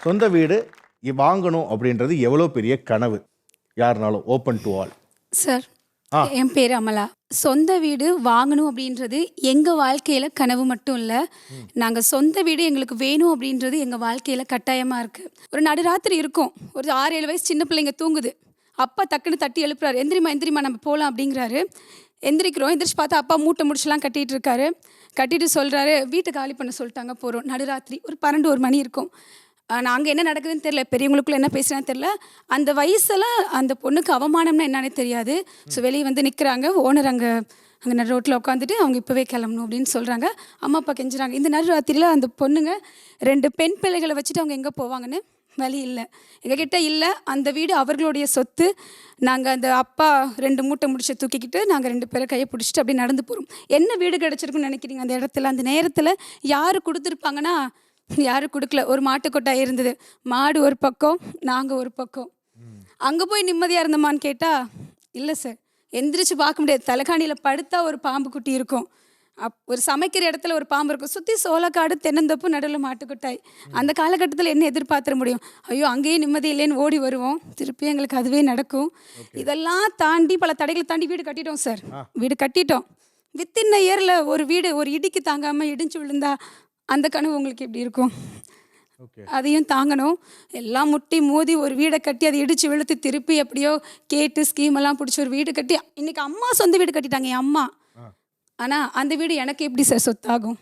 சொந்த வீடு வாங்கணும் அப்படின்றது எவ்வளோ பெரிய கனவு? யாருனாலும் ஓப்பன் டு ஆல். சார், ஆ. என் பேர் அமலா. சொந்த வீடு வாங்கணும் அப்படின்றது எங்கள் வாழ்க்கையில் கனவு மட்டும் இல்லை. நாங்கள் சொந்த வீடு எங்களுக்கு வேணும் அப்படின்றது எங்கள் வாழ்க்கையில் கட்டாயமாக இருக்குது. ஒரு நடுராத்திரி இருக்கும், ஒரு 6-7 வயசு சின்ன பிள்ளைங்க தூங்குது. அப்பா டக்குன்னு தட்டி எழுப்புறாரு, எந்திரிமா எந்திரிமா நம்ம போகலாம் அப்படிங்கிறாரு. எந்திரிக்கிறோம். எந்திரிச்சு பார்த்தா அப்பா மூட்டை முடிச்சுலாம் கட்டிகிட்டு இருக்காரு. கட்டிட்டு சொல்கிறாரு, வீட்டை காலி பண்ண சொல்லிட்டாங்க, போகிறோம். நடுராத்திரி ஒரு 12-1 மணி இருக்கும். நாங்கள் என்ன நடக்குதுன்னு தெரியல, பெரியவங்களுக்குள்ள என்ன பேசுகிறான்னு தெரியல. அந்த வயசில் அந்த பொண்ணுக்கு அவமானம்னா என்னன்னே தெரியாது. ஸோ வெளியே வந்து நிற்கிறாங்க. ஓனர் அங்கே நடு ரோட்டில் உட்காந்துட்டு அவங்க இப்போவே கிளம்பணும் அப்படின்னு சொல்கிறாங்க. அம்மா அப்பா கெஞ்சுறாங்க. இந்த நடுராத்திரியில் அந்த பொண்ணுங்க 2 பெண் பிள்ளைகளை வச்சுட்டு அவங்க எங்கே போவாங்கன்னு வழி இல்லை. எங்ககிட்ட இல்லை. அந்த வீடு அவர்களுடைய சொத்து. நாங்கள் அந்த அப்பா 2 மூட்டை முடிச்ச தூக்கிக்கிட்டு நாங்கள் 2 பேரை கையை பிடிச்சிட்டு அப்படியே நடந்து போகிறோம். என்ன வீடு கிடச்சிருக்குன்னு நினைக்கிறீங்க? அந்த இடத்துல அந்த நேரத்தில் யார் கொடுத்துருப்பாங்கன்னா, யாரும் கொடுக்கல. ஒரு மாட்டுக்கொட்டாய் இருந்தது. மாடு ஒரு பக்கம், நாங்கள் ஒரு பக்கம். அங்கே போய் நிம்மதியாக இருந்தோமான்னு கேட்டால் இல்லை சார். எந்திரிச்சு பார்க்க முடியாது. தலைகாணியில் படுத்தா ஒரு பாம்பு குட்டி இருக்கும். ஒரு சமைக்கிற இடத்துல ஒரு பாம்பு இருக்கும். சுற்றி சோளக்காடு, தென்னந்தோப்பு, நடுவில் மாட்டுக்கொட்டாய். அந்த காலகட்டத்தில் என்ன எதிர்பார்த்துட முடியும்? ஐயோ அங்கேயே நிம்மதி இல்லைன்னு ஓடி வருவோம். திருப்பி எங்களுக்கு அதுவே நடக்கும். இதெல்லாம் தாண்டி பல தடைகளை தாண்டி வீடு கட்டிட்டோம் சார். வீடு கட்டிட்டோம். வித்தின் இயரில் ஒரு வீடு ஒரு இடிக்கு தாங்காமல் இடிஞ்சு விழுந்தா அந்த கனவு உங்களுக்கு எப்படி இருக்கும்? அதையும் தாங்கணும். எல்லாம் முட்டி மோதி ஒரு வீடை கட்டி அதை இடித்து வெளுத்து திருப்பி எப்படியோ கேட்டு ஸ்கீமெல்லாம் பிடிச்சி ஒரு வீடு கட்டி இன்றைக்கி அம்மா சொந்த வீடு கட்டிட்டாங்க, என் அம்மா. ஆனால் அந்த வீடு எனக்கு எப்படி சார் சொத்தாகும்?